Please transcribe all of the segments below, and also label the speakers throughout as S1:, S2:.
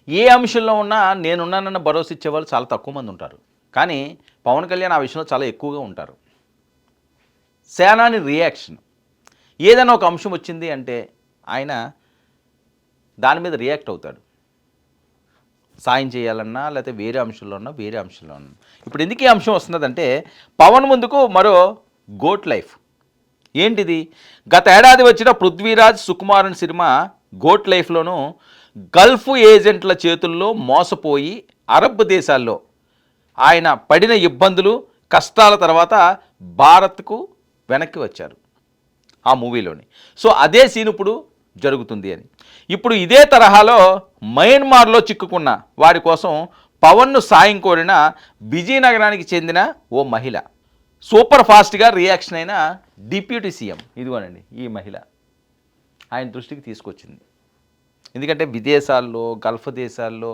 S1: ఏ అంశంలో ఉన్నా నేనున్నానన్న భరోసా ఇచ్చేవాళ్ళు చాలా తక్కువ మంది ఉంటారు. కానీ పవన్ కళ్యాణ్ ఆ విషయంలో చాలా ఎక్కువగా ఉంటారు. సేనాని రియాక్షన్ ఏదైనా ఒక అంశం వచ్చింది అంటే ఆయన దాని మీద రియాక్ట్ అవుతాడు. సాయం చేయాలన్నా లేకపోతే వేరే అంశంలో ఉన్నా ఇప్పుడు ఎందుకు ఈ అంశం వస్తున్నదంటే పవన్ ముందుకు మరో గోట్ లైఫ్ ఏంటిది? గత ఏడాది వచ్చిన పృథ్వీరాజ్ సుకుమారన్ సినిమా గోట్ లైఫ్లోనూ గల్ఫ్ ఏజెంట్ల చేతుల్లో మోసపోయి అరబ్ దేశాల్లో ఆయన పడిన ఇబ్బందులు కష్టాల తర్వాత భారత్కు వెనక్కి వచ్చారు ఆ మూవీలోని. సో అదే సీన్ ఇప్పుడు జరుగుతుంది అని. ఇప్పుడు ఇదే తరహాలో మయన్మార్లో చిక్కుకున్న వారి కోసం పవన్ను సాయం కోరిన విజయనగరానికి చెందిన ఓ మహిళ సూపర్ ఫాస్ట్గా రియాక్షన్ అయిన డిప్యూటీ సీఎం ఇదిగోనండి ఈ మహిళ ఆయన దృష్టికి తీసుకొచ్చింది. ఎందుకంటే విదేశాల్లో గల్ఫ్ దేశాల్లో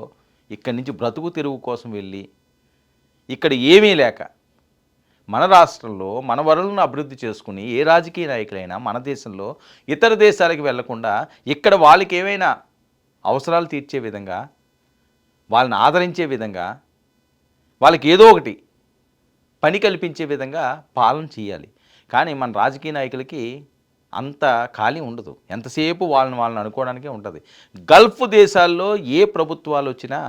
S1: ఇక్కడి నుంచి బ్రతుకు తెరువు కోసం వెళ్ళి ఇక్కడ ఏమీ లేక మన రాష్ట్రంలో మన వనరులను అభివృద్ధి చేసుకుని ఏ రాజకీయ నాయకులైనా మన దేశంలో ఇతర దేశాలకు వెళ్లకుండా ఇక్కడ వాళ్ళకి ఏమైనా అవసరాలు తీర్చే విధంగా వాళ్ళని ఆదరించే విధంగా వాళ్ళకి ఏదో ఒకటి పని కల్పించే విధంగా పాలన చేయాలి. కానీ మన రాజకీయ నాయకులకి అంత ఖాళీ ఉండదు. ఎంతసేపు వాళ్ళని అనుకోవడానికే ఉంటుంది. గల్ఫ్ దేశాల్లో ఏ ప్రభుత్వాలు వచ్చినా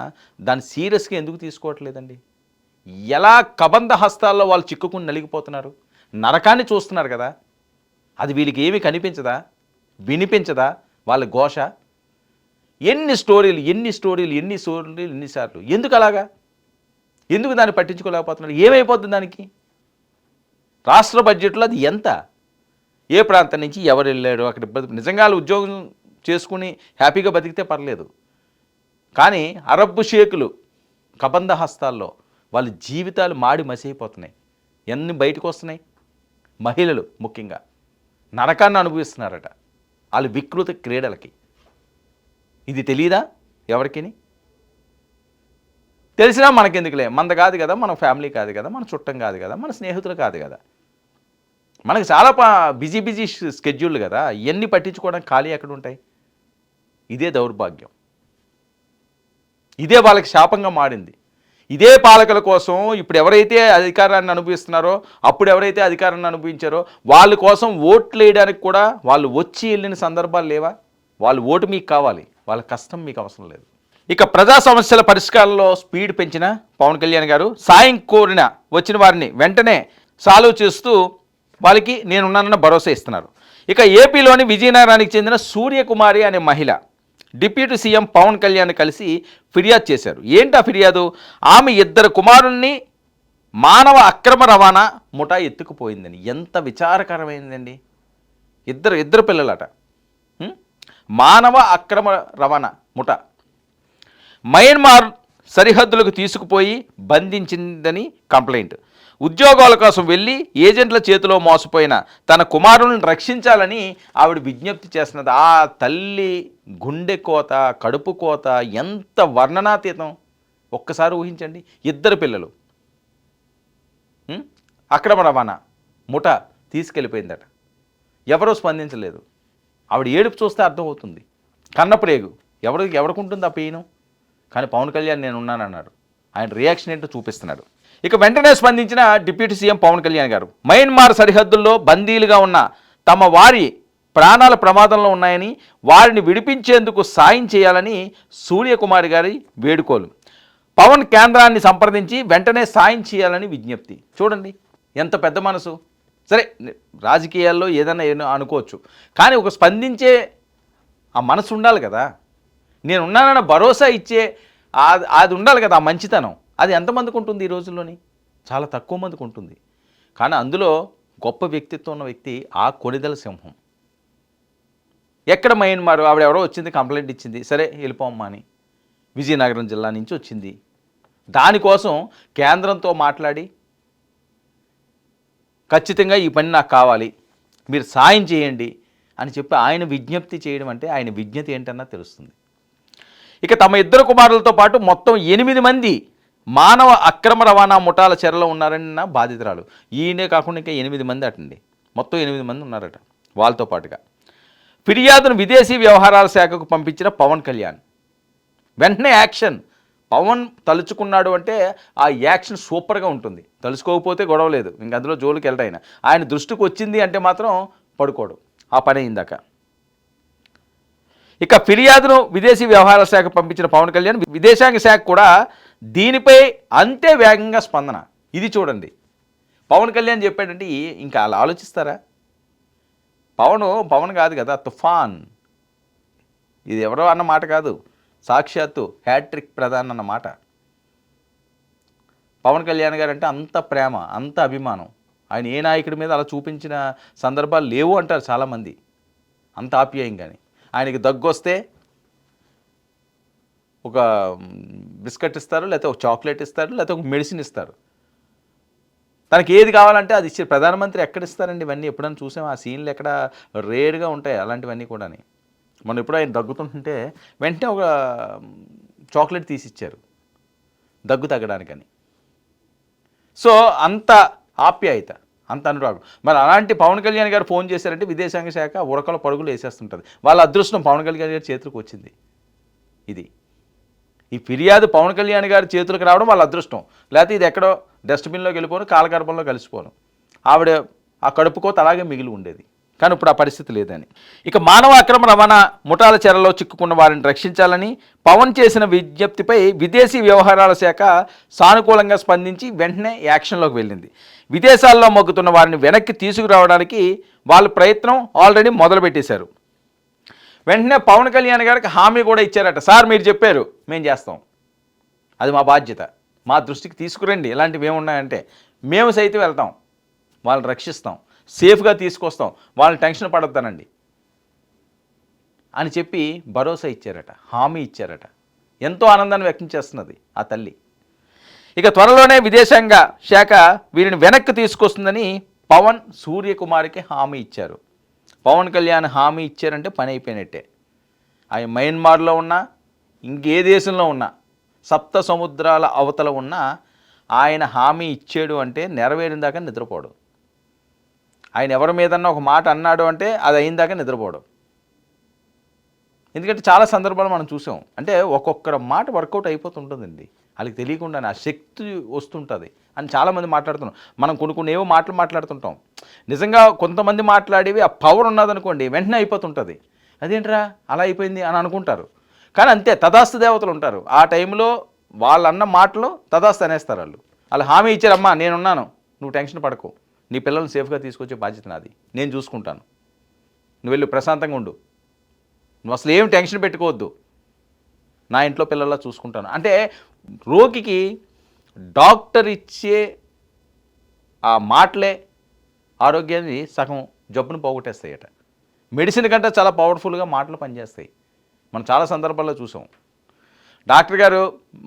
S1: దాన్ని సీరియస్గా ఎందుకు తీసుకోవట్లేదండి? ఎలా కబంధ హస్తాల్లో వాళ్ళు చిక్కుకుని నలిగిపోతున్నారు, నరకాన్ని చూస్తున్నారు కదా. అది వీళ్ళకి ఏమీ కనిపించదా, వినిపించదా వాళ్ళ ఘోష? ఎన్ని స్టోరీలు ఎన్నిసార్లు ఎందుకు అలాగా? ఎందుకు దాన్ని పట్టించుకోలేకపోతున్నారు? ఏమైపోతుంది దానికి? రాష్ట్ర బడ్జెట్లో అది ఎంత? ఏ ప్రాంతం నుంచి ఎవరు వెళ్ళాడు అక్కడ ఇబ్బంది? నిజంగా ఉద్యోగం చేసుకుని హ్యాపీగా బతికితే పర్లేదు. కానీ అరబ్బు షేకులు కబంధ హస్తాల్లో వాళ్ళ జీవితాలు మాడి మసైపోతున్నాయి. ఎన్ని బయటకు వస్తున్నాయి? మహిళలు ముఖ్యంగా నరకాన్ని అనుభవిస్తున్నారట వాళ్ళు వికృత క్రీడలకి. ఇది తెలియదా ఎవరికి? తెలిసినా మనకెందుకులే, మనది కాదు కదా, మన ఫ్యామిలీ కాదు కదా, మన చుట్టం కాదు కదా, మన స్నేహితులు కాదు కదా. మనకు చాలా బిజీ స్కెడ్యూల్ కదా, ఇవన్నీ పట్టించుకోవడానికి ఖాళీ ఎక్కడ ఉంటాయి? ఇదే దౌర్భాగ్యం, ఇదే వాళ్ళకి శాపంగా మారింది. ఇదే పాలకుల కోసం ఇప్పుడు ఎవరైతే అధికారాన్ని అనుభవిస్తున్నారో అప్పుడు ఎవరైతే అధికారాన్ని అనుభవించారో వాళ్ళ కోసం ఓట్లు వేయడానికి కూడా వాళ్ళు వచ్చి వెళ్ళిన సందర్భాలు లేవా? వాళ్ళు ఓటు మీకు కావాలి, వాళ్ళ కష్టం మీకు అవసరం లేదు. ఇక ప్రజా సమస్యల పరిష్కారంలో స్పీడ్ పెంచిన పవన్ కళ్యాణ్ గారు సాయం కోరిన వచ్చిన వారిని వెంటనే సాల్వ్ చేస్తూ వాళ్ళకి నేనున్నానన్న భరోసా ఇస్తున్నారు. ఇక ఏపీలోని విజయనగరానికి చెందిన సూర్యకుమారి అనే మహిళ డిప్యూటీ సీఎం పవన్ కళ్యాణ్ కలిసి ఫిర్యాదు చేశారు. ఏంటా ఫిర్యాదు? ఆమె 2 కుమారుల్ని మానవ అక్రమ రవాణా ముఠా ఎత్తుకుపోయిందని. ఎంత విచారకరమైందండి. ఇద్దరు పిల్లలట. మానవ అక్రమ రవాణా ముఠా మయన్మార్ సరిహద్దులకు తీసుకుపోయి బంధించిందని కంప్లైంట్. ఉద్యోగాల కోసం వెళ్ళి ఏజెంట్ల చేతిలో మోసపోయిన తన కుమారులను రక్షించాలని ఆవిడ విజ్ఞప్తి చేస్తున్నది. ఆ తల్లి గుండె కోత, కడుపు కోత ఎంత వర్ణనాతీతం ఒక్కసారి ఊహించండి. 2 పిల్లలు అక్రమ రవాణా ముఠ తీసుకెళ్ళిపోయిందట. ఎవరూ స్పందించలేదు. ఆవిడ ఏడుపు చూస్తే అర్థమవుతుంది. కన్నప్రేగు ఎవరికి ఉంటుంది ఆ పెయిన్? కానీ పవన్ కళ్యాణ్ నేనున్నానన్నాడు. ఆయన రియాక్షన్ ఏంటో చూపిస్తున్నాడు. ఇక వెంటనే స్పందించిన డిప్యూటీ సీఎం పవన్ కళ్యాణ్ గారు మయన్మార్ సరిహద్దుల్లో బందీలుగా ఉన్న తమ వారి ప్రాణాల ప్రమాదంలో ఉన్నాయని వారిని విడిపించేందుకు సాయం చేయాలని సూర్యకుమారి గారి వేడుకోలు. పవన్ కేంద్రాన్ని సంప్రదించి వెంటనే సాయం చేయాలని విజ్ఞప్తి. చూడండి ఎంత పెద్ద మనసు. సరే రాజకీయాల్లో ఏదైనా అనుకోవచ్చు, కానీ ఒక స్పందించే ఆ మనసు ఉండాలి కదా. నేనున్నానన్న భరోసా ఇచ్చే అది ఉండాలి కదా, ఆ మంచితనం. అది ఎంతమందికి ఉంటుంది ఈ రోజుల్లోని? చాలా తక్కువ మందికి ఉంటుంది. కానీ అందులో గొప్ప వ్యక్తిత్వం ఉన్న వ్యక్తి ఆ కొణిదెల సింహం. ఎక్కడ మయన్మార్ ఆవిడ వచ్చింది, కంప్లైంట్ ఇచ్చింది, సరే వెళ్ళిపోమ్మా అని. విజయనగరం జిల్లా నుంచి వచ్చింది. దానికోసం కేంద్రంతో మాట్లాడి ఖచ్చితంగా ఈ పని నాకు కావాలి, మీరు సాయం చేయండి అని చెప్పి ఆయన విజ్ఞప్తి చేయడం అంటే ఆయన విజ్ఞత ఏంటన్నా తెలుస్తుంది. ఇక తమ 2 కుమారులతో పాటు మొత్తం 8 మంది మానవ అక్రమ రవాణా ముఠాల చెరలో ఉన్నారన్న బాధితురాలు. ఈయనే కాకుండా ఇంకా 8 మంది అటండి. మొత్తం 8 మంది ఉన్నారట వాళ్ళతో పాటుగా. ఫిర్యాదును విదేశీ వ్యవహారాల శాఖకు పంపించిన పవన్ కళ్యాణ్ వెంటనే యాక్షన్. పవన్ తలుచుకున్నాడు అంటే ఆ యాక్షన్ సూపర్గా ఉంటుంది. తలుచుకోకపోతే గొడవ లేదు, ఇంక అందులో జోలికి వెళ్ళడం. ఆయన దృష్టికి వచ్చింది అంటే మాత్రం పడుకోడు. ఆ పని అయిందాక. ఇక ఫిర్యాదును విదేశీ వ్యవహారాల శాఖ పంపించిన పవన్ కళ్యాణ్, విదేశాంగ శాఖ కూడా దీనిపై అంతే వేగంగా స్పందన. ఇది చూడండి, పవన్ కళ్యాణ్ చెప్పాడంటే ఇంకా అలా ఆలోచిస్తారా? పవన్ కాదు కదా, తుఫాన్. ఇది ఎవరో అన్న మాట కాదు, సాక్షాత్తు హ్యాట్రిక్ ప్రధాన్ అన్న మాట. పవన్ కళ్యాణ్ గారు అంటే అంత ప్రేమ, అంత అభిమానం. ఆయన ఏ నాయకుడి మీద అలా చూపించిన సందర్భాలు లేవు అంటారు చాలామంది, అంత ఆప్యాయంగాని. ఆయనకి దగ్గు వస్తే ఒక బిస్కెట్ ఇస్తారు, లేకపోతే ఒక చాక్లెట్ ఇస్తారు, లేకపోతే ఒక మెడిసిన్ ఇస్తారు. తనకి ఏది కావాలంటే అది ఇచ్చే ప్రధానమంత్రి ఎక్కడ ఇస్తారండి ఇవన్నీ? ఎప్పుడైనా చూసాం ఆ సీన్లు? ఎక్కడ రేర్గా ఉంటాయి అలాంటివన్నీ కూడా. మనం ఎప్పుడో ఆయన దగ్గుతుంటుంటే వెంటనే ఒక చాక్లెట్ తీసి ఇచ్చారు దగ్గు తగ్గడానికని. సో అంత ఆప్యాయత, అంత అనురాగం. మరి అలాంటి పవన్ కళ్యాణ్ గారు ఫోన్ చేశారంటే విదేశాంగ శాఖ ఉరకల పరుగులు వేసేస్తుంటుంది. వాళ్ళ అదృష్టం పవన్ కళ్యాణ్ గారి చేతులకు వచ్చింది. ఇది ఈ ఫిర్యాదు పవన్ కళ్యాణ్ గారి చేతులకు రావడం వాళ్ళ అదృష్టం. లేకపోతే ఇది ఎక్కడో డస్ట్బిన్లోకి వెళ్ళిపోను, కాలగర్భంలో కలిసిపోను. ఆవిడ ఆ కడుపుకోత అలాగే మిగిలి ఉండేది. కానీ ఇప్పుడు ఆ పరిస్థితి లేదని. ఇక మానవ అక్రమ రవాణా ముఠాల చెరలో చిక్కుకున్న వారిని రక్షించాలని పవన్ చేసిన విజ్ఞప్తిపై విదేశీ వ్యవహారాల శాఖ సానుకూలంగా స్పందించి వెంటనే యాక్షన్లోకి వెళ్ళింది. విదేశాల్లో మొగ్గుతున్న వారిని వెనక్కి తీసుకురావడానికి వాళ్ళ ప్రయత్నం ఆల్రెడీ మొదలుపెట్టేశారు. వెంటనే పవన్ కళ్యాణ్ గారికి హామీ కూడా ఇచ్చారట. సార్ మీరు చెప్పారు, మేము చేస్తాం, అది మా బాధ్యత, మా దృష్టికి తీసుకురండి, ఇలాంటివి ఏమున్నాయంటే మేము సైతం వెళ్తాం, వాళ్ళని రక్షిస్తాం, సేఫ్గా తీసుకొస్తాం, వాళ్ళని టెన్షన్ పడొద్దానండి అని చెప్పి భరోసా ఇచ్చారట, హామీ ఇచ్చారట. ఎంతో ఆనందాన్ని వ్యక్తం చేస్తున్నది ఆ తల్లి. ఇక త్వరలోనే విదేశాంగ శాఖ వీరిని వెనక్కి తీసుకొస్తుందని పవన్ సూర్యకుమార్కి హామీ ఇచ్చారు. పవన్ కళ్యాణ్ హామీ ఇచ్చారంటే పని అయిపోయినట్టే. ఆయన మయన్మార్లో ఉన్నా, ఇంకే దేశంలో ఉన్నా, సప్త సముద్రాల అవతల ఉన్నా ఆయన హామీ ఇచ్చాడు అంటే నెరవేరిన దాకా నిద్రపోడు. ఆయన ఎవరి మీదన్నా ఒక మాట అన్నాడు అంటే అది అయిన దాకా నిద్రపోవడం. ఎందుకంటే చాలా సందర్భాలు మనం చూసాం. అంటే ఒక్కొక్కరు మాట వర్కౌట్ అయిపోతుంటుందండి, వాళ్ళకి తెలియకుండానే ఆ శక్తి వస్తుంటుంది అని చాలామంది మాట్లాడుతున్నాం. మనం కొన్ని ఏవో మాట్లాడుతుంటాం. నిజంగా కొంతమంది మాట్లాడేవి ఆ పవర్ ఉన్నదనుకోండి వెంటనే అయిపోతుంటుంది. అదేంట్రా అలా అయిపోయింది అని అనుకుంటారు. కానీ అంతే, తదాస్తు దేవతలు ఉంటారు. ఆ టైంలో వాళ్ళన్న మాటలు తదాస్తు అనేస్తారు. వాళ్ళు హామీ ఇచ్చారమ్మా, నేనున్నాను, నువ్వు టెన్షన్ పడకు, నీ పిల్లల్ని సేఫ్గా తీసుకొచ్చే బాధ్యత నాది, నేను చూసుకుంటాను, నువ్వు వెళ్ళి ప్రశాంతంగా ఉండు, నువ్వు అసలు ఏం టెన్షన్ పెట్టుకోవద్దు, నా ఇంట్లో పిల్లల్లా చూసుకుంటాను. అంటే రోగికి డాక్టర్ ఇచ్చే ఆ మాటలే ఆరోగ్యాన్ని సగం జబ్బును పోగొట్టేస్తాయట. మెడిసిన్ కంటే చాలా పవర్ఫుల్గా మాటలు పనిచేస్తాయి. మనం చాలా సందర్భాల్లో చూసాం. డాక్టర్ గారు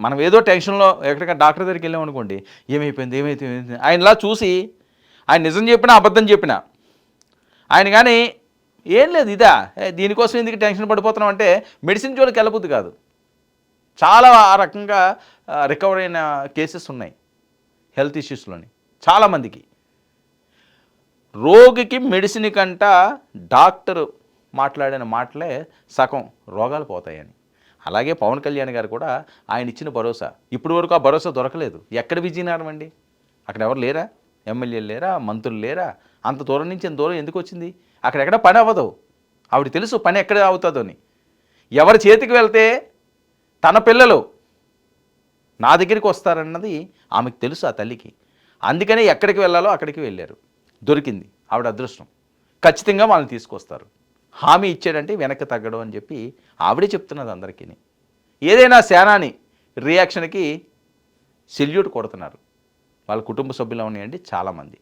S1: మనం ఏదో టెన్షన్లో ఎక్కడికైనా డాక్టర్ దగ్గరికి వెళ్ళామనుకోండి, ఏమైపోయింది, ఆయనలా చూసి ఆయన నిజం చెప్పినా అబద్ధం చెప్పినా ఆయన కానీ ఏం లేదు, ఇదా దీనికోసం ఎందుకు టెన్షన్ పడిపోతున్నాం అంటే మెడిసిన్ జోలికి వెళ్ళబుద్ది కాదు. చాలా ఆ రకంగా రికవర్ అయిన కేసెస్ ఉన్నాయి హెల్త్ ఇష్యూస్లోని చాలామందికి. రోగికి మెడిసిన్ కంట డాక్టర్ మాట్లాడిన మాటలే సగం రోగాలు పోతాయని. అలాగే పవన్ కళ్యాణ్ గారు కూడా ఆయన ఇచ్చిన భరోసా, ఇప్పటి వరకు ఆ భరోసా దొరకలేదు. ఎక్కడ విజయనగరం అండి, అక్కడ ఎవరు లేరా, ఎమ్మెల్యేలు లేరా, మంత్రులు లేరా? అంత దూరం నుంచి ఎంత దూరం ఎందుకు వచ్చింది? అక్కడెక్కడ పని అవ్వదు. ఆవిడ తెలుసు పని ఎక్కడ అవుతుందో అని. ఎవరి చేతికి వెళ్తే తన పిల్లలు నా దగ్గరికి వస్తారన్నది ఆమెకు తెలుసు, ఆ తల్లికి. అందుకనే ఎక్కడికి వెళ్ళాలో అక్కడికి వెళ్ళారు. దొరికింది ఆవిడ అదృష్టం. ఖచ్చితంగా వాళ్ళని తీసుకొస్తారు. హామీ ఇచ్చాడంటే వెనక్కి తగ్గడం అని చెప్పి ఆవిడే చెప్తున్నది అందరికీ. ఏదైనా సేనాని రియాక్షన్కి సెల్యూట్ కొడుతున్నారు వాళ్ళ కుటుంబ సభ్యులు ఉన్నాయండి చాలామంది.